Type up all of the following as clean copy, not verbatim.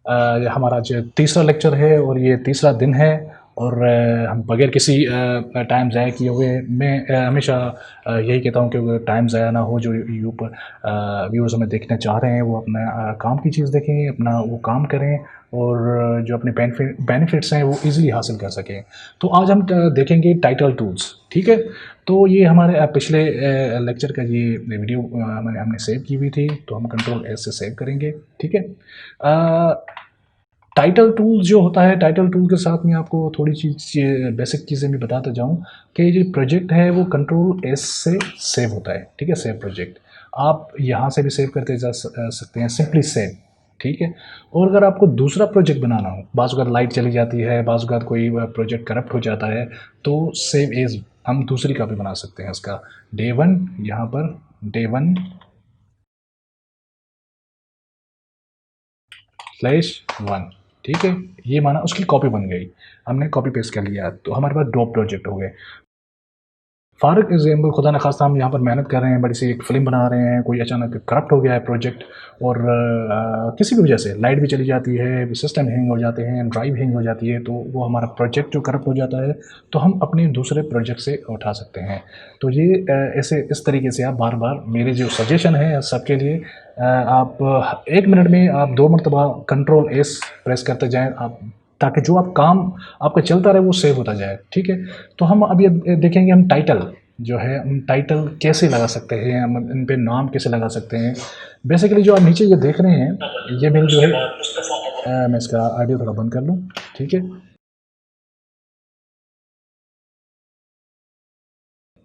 ये हमारा जो तीसरा लेक्चर है और ये तीसरा दिन है और हम बगैर किसी टाइम ज़ाया किए हुए मैं हमेशा यही कहता हूँ कि टाइम ज़ाया ना हो। जो व्यूअर्स हमें देखना चाह रहे हैं वो अपना काम की चीज़ देखें, अपना वो काम करें और जो अपने बेनिफिट्स हैं वो ईज़िली हासिल कर सकें। तो आज हम देखेंगे टाइटल टूल्स, ठीक है? तो ये हमारे पिछले लेक्चर का ये वीडियो हमने सेव की हुई थी, तो हम कंट्रोल एस से सेव करेंगे, ठीक है? टाइटल टूल जो होता है, टाइटल टूल के साथ में आपको थोड़ी बेसिक चीज़ें भी बताता जाऊँ कि ये जो प्रोजेक्ट है वो कंट्रोल एस से सेव होता है, ठीक है? सेव प्रोजेक्ट आप यहाँ से भी सेव करते सकते हैं, सिंपली सेव, ठीक है? और अगर आपको दूसरा प्रोजेक्ट बनाना हो, बाज़ अगर लाइट चली जाती है, बाज़ अगर कोई प्रोजेक्ट करप्ट हो जाता है, तो सेव एज हम दूसरी कॉपी बना सकते हैं उसका। डे वन यहाँ per day one slash one, ठीक है? ये माना उसकी कॉपी बन गई, हमने कॉपी पेस्ट कर लिया, तो हमारे पास दो प्रोजेक्ट हो गए। फॉर एग्जाम्पल खुदा न खास्ता हम यहाँ पर मेहनत कर रहे हैं, बड़ी सी एक फ़िल्म बना रहे हैं, कोई अचानक करप्ट हो गया है प्रोजेक्ट और किसी भी वजह से लाइट भी चली जाती है, सिस्टम हैंग हो जाते हैं, ड्राइव हैंग हो जाती है, तो वो हमारा प्रोजेक्ट जो करप्ट हो जाता है, तो हम अपने दूसरे प्रोजेक्ट से उठा सकते हैं। तो ये ऐसे इस तरीके से आप बार-बार, मेरी जो सजेशन है सबके लिए, आप 1 मिनट में आप 2 मरतबा कंट्रोल एस प्रेस करते जाएँ, आप ताकि जो आप काम आपका चलता रहे वो सेव होता जाए, ठीक है? तो हम अभी देखेंगे हम टाइटल जो है, हम टाइटल कैसे लगा सकते हैं, हम इन पे नाम कैसे लगा सकते हैं। बेसिकली जो आप नीचे ये देख रहे हैं, ये मेरी जो है मैं इसका ऑडियो थोड़ा बंद कर लूँ, ठीक है?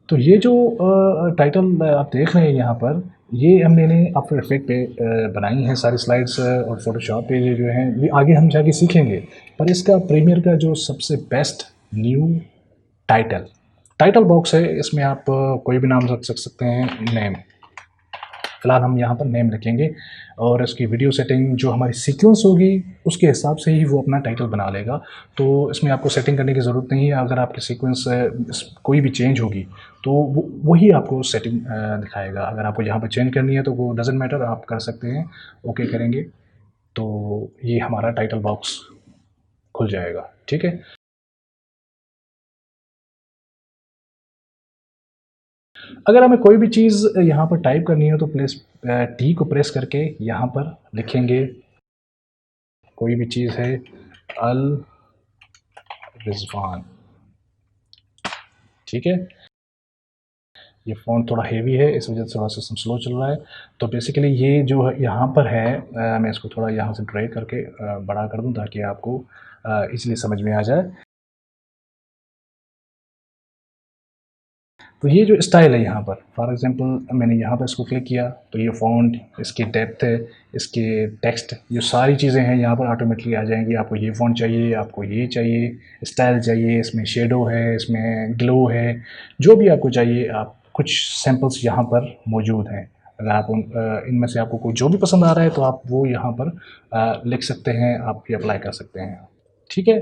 तो ये जो टाइटल आप देख रहे हैं यहाँ पर, ये मैंने आफ्टर इफेक्ट पे बनाई हैं सारी स्लाइड्स और फोटोशॉप पे ये जो हैं, ये आगे हम जाके सीखेंगे। पर इसका प्रीमियर का जो सबसे best new title title box है, इसमें आप कोई भी नाम रख सकते हैं, नेम। फिलहाल हम यहाँ पर नेम रखेंगे और इसकी वीडियो सेटिंग जो हमारी सीक्वेंस होगी उसके हिसाब से ही वो अपना टाइटल बना लेगा। तो इसमें आपको सेटिंग करने की ज़रूरत नहीं है। अगर आपकी सीक्वेंस कोई भी चेंज होगी तो वो वही आपको सेटिंग दिखाएगा। अगर आपको यहाँ पर चेंज करनी है तो वो डजेंट मैटर, आप कर सकते हैं, ओके करेंगे तो ये हमारा टाइटल बॉक्स खुल जाएगा, ठीक है? अगर हमें कोई भी चीज़ यहाँ पर टाइप करनी है तो प्लेस टी को प्रेस करके यहाँ पर लिखेंगे, कोई भी चीज़ है, अल रिजवान, ठीक है? ये फ़ॉन्ट थोड़ा हेवी है, इस वजह से थोड़ा सिस्टम स्लो चल रहा है। तो बेसिकली ये जो है यहाँ पर है, मैं इसको थोड़ा यहाँ से ड्रैग करके बड़ा कर दूँ ताकि आपको ईज़िली समझ में आ जाए। तो ये जो स्टाइल है यहाँ पर, फॉर एग्ज़ाम्पल मैंने यहाँ पर इसको क्लिक किया तो ये फ़ॉन्ट, इसकी डेप्थ है, इसके टेक्स्ट, ये सारी चीज़ें हैं यहाँ पर ऑटोमेटिकली आ जाएँगी। आपको ये फ़ॉन्ट चाहिए, आपको ये चाहिए, स्टाइल चाहिए, इसमें शेडो है, इसमें ग्लो है, जो भी आपको चाहिए, आप कुछ सैंपल्स यहाँ पर मौजूद हैं। अगर आप इनमें से आपको कोई जो भी पसंद आ रहा है तो आप वो यहाँ पर लिख सकते हैं, आप ये अप्लाई कर सकते हैं, ठीक है?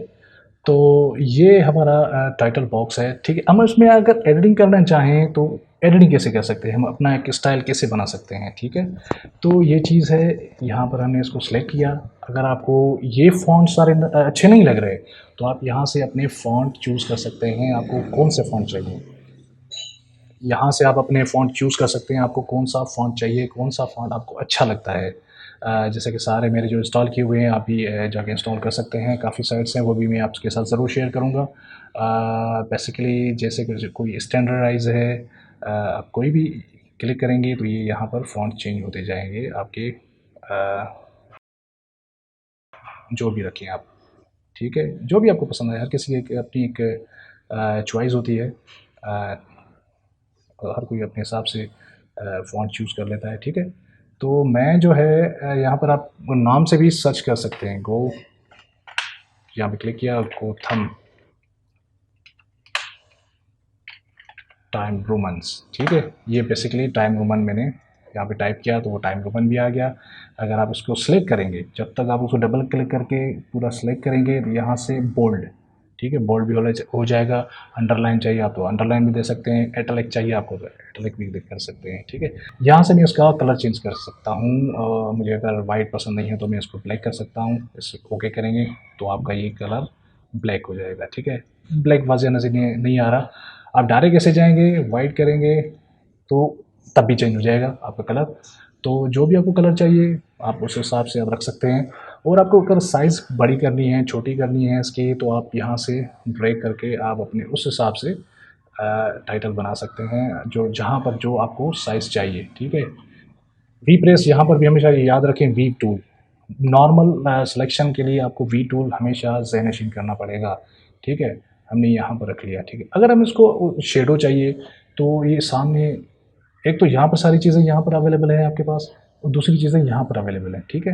तो ये हमारा टाइटल बॉक्स है, ठीक है? हम इसमें अगर एडिटिंग करना चाहें तो एडिटिंग कैसे कर सकते हैं, हम अपना एक स्टाइल कैसे बना सकते हैं, ठीक है? तो ये चीज़ है, यहाँ पर हमने इसको सेलेक्ट किया। अगर आपको ये फ़ॉन्ट सारे अच्छे नहीं लग रहे, तो आप यहाँ से अपने फ़ॉन्ट चूज़ कर सकते हैं, आपको कौन से फ़ॉन्ट चाहिए। यहाँ से आप अपने फ़ॉन्ट चूज़ कर सकते हैं, आपको कौन-सा फ़ॉन्ट चाहिए, कौन-सा फ़ॉन्ट आपको अच्छा लगता है। जैसे कि सारे मेरे जो इंस्टॉल किए हुए हैं, आप भी जाके इंस्टॉल कर सकते हैं, काफ़ी साइट्स हैं, वो भी मैं आपके साथ ज़रूर शेयर करूँगा। बेसिकली जैसे कि कोई स्टैंडर्डाइज़ है, आप कोई भी क्लिक करेंगे तो ये यहाँ पर फ़ॉन्ट चेंज होते जाएँगे आपके, जो भी रखें आप, ठीक है? जो भी आपको पसंद आए, हर किसी की एक अपनी एक चॉइस होती है। हर कोई अपने हिसाब से फ़ॉन्ट चूज़ कर लेता है, ठीक है? तो मैं जो है यहाँ पर आप नाम से भी सर्च कर सकते हैं, गो, यहाँ पे क्लिक किया, गोथम टाइम रोमन्स, ठीक है? ये बेसिकली टाइम रोमन मैंने यहाँ पे टाइप किया तो वो टाइम रोमन भी आ गया। अगर आप इसको सेलेक्ट करेंगे, जब तक आप उसको डबल क्लिक करके पूरा सेलेक्ट करेंगे तो यहाँ से बोल्ड, ठीक है, बोल्ड भी हो जाएगा। अंडरलाइन चाहिए आप तो अंडरलाइन भी दे सकते हैं, एटलिक चाहिए आपको तो एटलिक भी कर सकते हैं। ठीक है, यहाँ से मैं उसका कलर चेंज कर सकता हूँ। मुझे अगर वाइट पसंद नहीं है तो मैं इसको ब्लैक कर सकता हूँ। इस ओके करेंगे तो आपका ये कलर ब्लैक हो जाएगा। ठीक है, ब्लैक वाज़ह नज़र नहीं आ रहा। आप डायरेक्ट ऐसे जाएंगे, वाइट करेंगे तो तब भी चेंज हो जाएगा आपका कलर। तो जो भी आपको कलर चाहिए आप उस हिसाब से आप रख सकते हैं। और आपको अगर साइज़ बड़ी करनी है, छोटी करनी है इसकी, तो आप यहाँ से ड्रैग करके आप अपने उस हिसाब से टाइटल बना सकते हैं, जो जहाँ पर जो आपको साइज़ चाहिए। ठीक है, वी प्रेस यहाँ पर भी हमेशा याद रखें, वी टूल नॉर्मल सिलेक्शन के लिए आपको वी टूल हमेशा ज़हनशीन करना पड़ेगा। ठीक है, हमने यहाँ पर रख लिया। ठीक है, अगर हम इसको शेडो चाहिए तो ये सामने एक तो यहाँ पर सारी चीज़ें यहाँ पर अवेलेबल है आपके पास, और दूसरी चीज़ें यहाँ पर अवेलेबल है। ठीक है,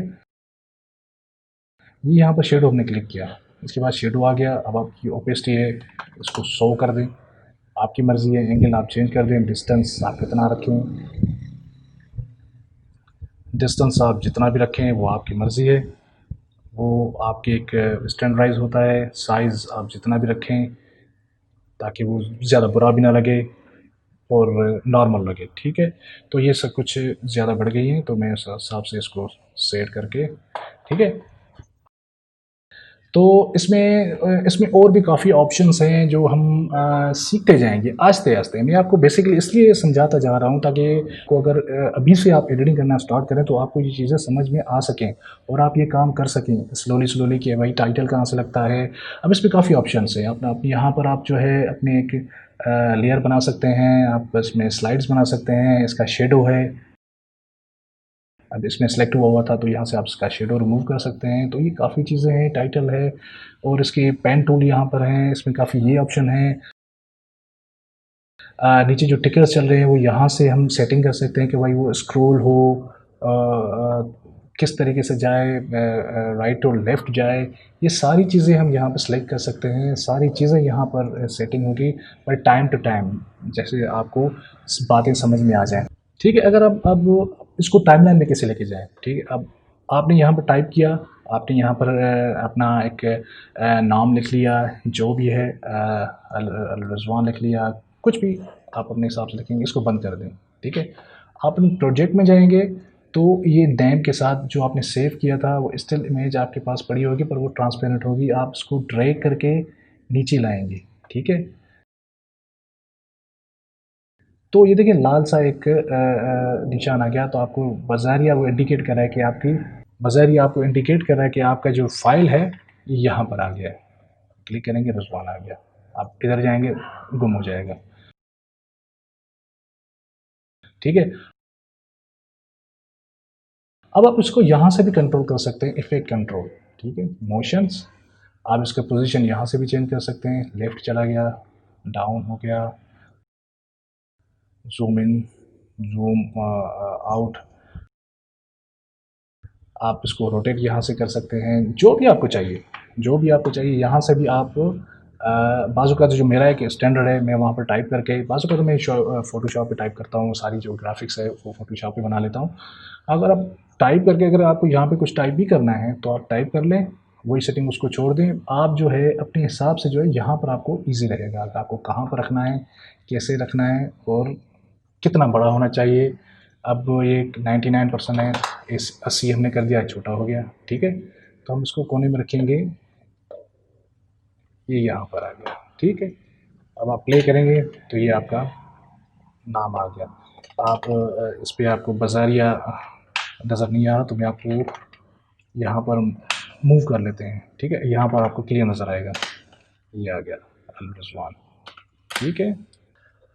ये यहाँ पर शेडो हमने क्लिक किया, इसके बाद शेडो आ गया। अब आपकी ओपेसिटी है, इसको 100 कर दें, आपकी मर्ज़ी है। एंगल आप चेंज कर दें, डिस्टेंस आप कितना रखें, डिस्टेंस आप जितना भी रखें वो आपकी मर्ज़ी है। वो आपके एक स्टैंडर्डाइज होता है। साइज़ आप जितना भी रखें ताकि वो ज़्यादा बुरा भी ना लगे और नॉर्मल लगे। ठीक है, तो ये सब कुछ ज़्यादा बढ़ गई है तो मैं उस हिसाब से इसको सेट करके, ठीक है। तो इसमें और भी काफ़ी ऑप्शंस हैं जो हम सीखते जाएंगे आस्ते आस्ते। मैं आपको बेसिकली इसलिए समझाता जा रहा हूँ ताकि को अगर अभी से आप एडिटिंग करना स्टार्ट करें तो आपको ये चीज़ें समझ में आ सकें और आप ये काम कर सकें स्लोली स्लोली कि भाई टाइटल कहाँ से लगता है। अब इसमें काफ़ी ऑप्शंस हैं। आप यहाँ पर आप जो है अपने एक लेयर बना सकते हैं, आप इसमें स्लाइड्स बना सकते हैं, इसका शेडो है। अब इसमें सेलेक्ट हुआ हुआ था तो यहाँ से आप इसका शेडो रिमूव कर सकते हैं। तो ये काफ़ी चीज़ें हैं, टाइटल है और इसके पेन टूल यहाँ पर हैं, इसमें काफ़ी ये ऑप्शन है। नीचे जो टिकर्स चल रहे हैं वो यहाँ से हम सेटिंग कर सकते हैं कि भाई वो स्क्रॉल हो, किस तरीके से जाए, राइट और लेफ़्ट जाए। ये सारी चीज़ें हम यहाँ पर सेलेक्ट कर सकते हैं, सारी चीज़ें यहाँ पर सेटिंग होगी। पर टाइम टू टाइम जैसे आपको बातें समझ में आ जाएँ। ठीक है, अगर आप अब इसको टाइमलाइन में कैसे लेके जाएँ, ठीक है। अब आपने यहाँ पर टाइप किया, आपने यहाँ पर अपना एक नाम लिख लिया, जो भी है अल रिज़वान लिख लिया, कुछ भी आप अपने हिसाब से लिखेंगे, इसको बंद कर दें। ठीक है, आप अपने प्रोजेक्ट में जाएंगे तो ये नैम के साथ जो आपने सेव किया था वो स्टिल इमेज आपके पास पड़ी होगी, पर वो ट्रांसपेरेंट होगी। आप इसको ड्रैग करके नीचे लाएंगे। ठीक है, तो ये देखिए लाल सा एक निशान आ गया, तो आपको बाज़ारिया वो इंडिकेट कर रहा है कि आपकी बाज़ारिया आपको इंडिकेट कर रहा है कि आपका जो फ़ाइल है ये यहाँ पर आ गया है। क्लिक करेंगे, रिज़वान आ गया। आप इधर जाएंगे, गुम हो जाएगा। ठीक है, अब आप इसको यहाँ से भी कंट्रोल कर सकते हैं, इफ़ेक्ट कंट्रोल। ठीक है, मोशंस आप इसका पोजीशन यहाँ से भी चेंज कर सकते हैं। लेफ़्ट चला गया, डाउन हो गया, ज़ूम इन, ज़ूम आउट। आप इसको रोटेट यहाँ से कर सकते हैं, जो भी आपको चाहिए, जो भी आपको चाहिए यहाँ से भी आप बाज़ू का जो मेरा एक स्टैंडर्ड है, मैं वहाँ पर टाइप करके बाज़ू का तो मैं फ़ोटोशॉप पे टाइप करता हूँ, सारी जो ग्राफ़िक्स है वो फ़ोटोशॉप पे बना लेता हूँ। अगर आप टाइप करके अगर आपको यहाँ पे कुछ टाइप भी करना है तो आप टाइप कर लें, वही सेटिंग उसको छोड़ दें। आप जो है अपने हिसाब से जो है यहाँ पर आपको ईज़ी रहेगा कि आपको कहाँ पर रखना है, कैसे रखना है और कितना बड़ा होना चाहिए। अब ये 99% है, इस 80 हमने कर दिया, छोटा हो गया। ठीक है, तो हम इसको कोने में रखेंगे, ये यहाँ पर आ गया। ठीक है, अब आप प्ले करेंगे तो ये आपका नाम आ गया। आप इस पर आपको बाज़ारिया नज़र नहीं आ रहा तो मैं आपको यहाँ पर मूव कर लेते हैं। ठीक है, यहाँ पर आपको क्लियर नज़र आएगा, ये आ गया अल रिज़वान। ठीक है,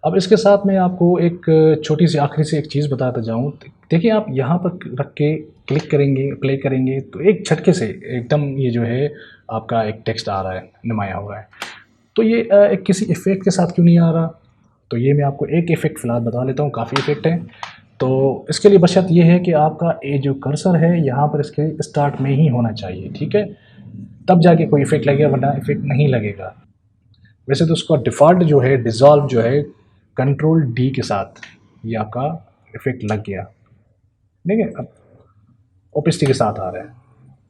अब इसके साथ मैं आपको एक छोटी सी आखिरी से एक चीज़ बताता जाऊँ। देखिए, आप यहाँ पर रख के क्लिक करेंगे, प्ले करेंगे तो एक झटके से एकदम ये जो है आपका एक टेक्स्ट आ रहा है, नुमाया हो रहा है। तो ये एक किसी इफ़ेक्ट के साथ क्यों नहीं आ रहा? तो ये मैं आपको एक इफ़ेक्ट फ़िलहाल बता लेता हूँ, काफ़ी इफ़ेक्ट हैं। तो इसके लिए बशर्त ये है कि आपका ये जो कर्सर है यहाँ पर इसके स्टार्ट में ही होना चाहिए। ठीक है, तब जाके कोई इफ़ेक्ट लगेगा, वरना इफ़ेक्ट नहीं लगेगा। वैसे तो उसका डिफ़ॉल्ट जो है डिज़ॉल्व जो है कंट्रोल डी के साथ ये आपका इफ़ेक्ट लग गया। ठीक है, अब ओपेसिटी के साथ आ रहा है।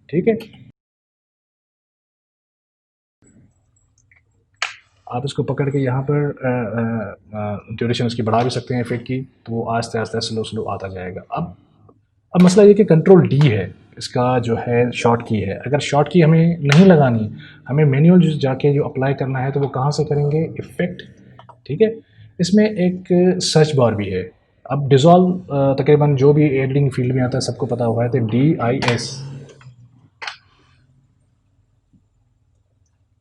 ठीक है, आप इसको पकड़ के यहाँ पर ड्यूरेशन इसकी बढ़ा भी सकते हैं इफेक्ट की, तो वो आस्ते आस्ते स्लो स्लो आता जाएगा। अब मसला ये कि कंट्रोल डी है इसका जो है शॉर्ट की है। अगर शॉर्ट की हमें नहीं लगानी, हमें मैनुअल जो जाके जो अप्लाई करना है, तो वो कहाँ से करेंगे? इफ़ेक्ट, ठीक है। इसमें एक सर्च बार भी है। अब डिज़ोल्व तकरीबन जो भी एडिटिंग फील्ड में आता है सबको पता हुआ है, तो DIS,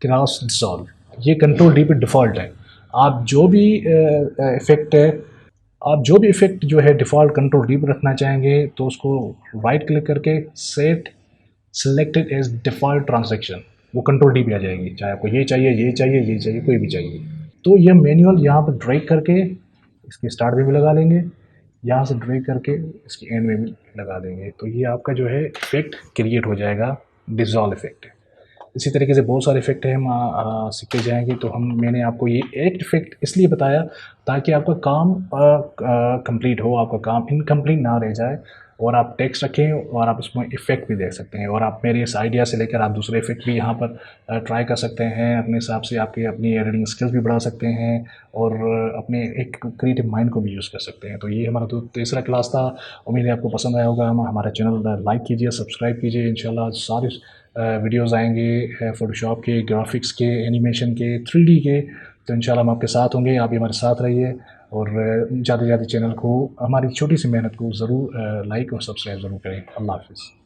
क्रॉस डिज़ोल्व, ये कंट्रोल डी पे डिफ़ॉल्ट है। आप जो भी इफ़ेक्ट है, आप जो भी इफ़ेक्ट जो है डिफ़ॉल्ट कंट्रोल डी पर रखना चाहेंगे, तो उसको राइट क्लिक करके set selected as default transaction, वो कंट्रोल डी पे आ जाएगी। चाहे आपको ये चाहिए, ये चाहिए, ये चाहिए, कोई भी चाहिए। तो ये मैनुअल यहाँ पर ड्रैग करके इसके स्टार्ट में भी लगा लेंगे, यहाँ से ड्रैग करके इसकी एंड में भी लगा देंगे, तो ये आपका जो है इफ़ेक्ट क्रिएट हो जाएगा, डिज़ोल्व इफ़ेक्ट। इसी तरीके से बहुत सारे इफ़ेक्ट हैं, हम सीखते जाएंगे। तो मैंने आपको ये एक इफ़ेक्ट इसलिए बताया ताकि आपका काम कंप्लीट हो, आपका काम इनकम्प्लीट ना रह जाए, और आप टेक्स्ट रखें और आप उसमें इफ़ेक्ट भी देख सकते हैं। और आप मेरे इस आइडिया से लेकर आप दूसरे इफ़ेक्ट भी यहाँ पर ट्राई कर सकते हैं। अपने हिसाब से आपकी अपनी एडिटिंग स्किल्स भी बढ़ा सकते हैं, और अपने एक क्रिएटिव माइंड को भी यूज़ कर सकते हैं। तो ये हमारा तो तीसरा क्लास था। उम्मीद है आपको पसंद आया होगा। हमारा चैनल लाइक कीजिए, सब्सक्राइब कीजिए। इंशाल्लाह सारे वीडियोज़ आएंगे फ़ोटोशॉप के, ग्राफिक्स के, एनिमेशन के, 3D के। तो इंशाल्लाह हम आपके साथ होंगे, आप भी हमारे साथ रहिए, और ज़्यादा से ज़्यादा चैनल को, हमारी छोटी सी मेहनत को ज़रूर लाइक और सब्सक्राइब ज़रूर करें। अल्लाह हाफ़िज़।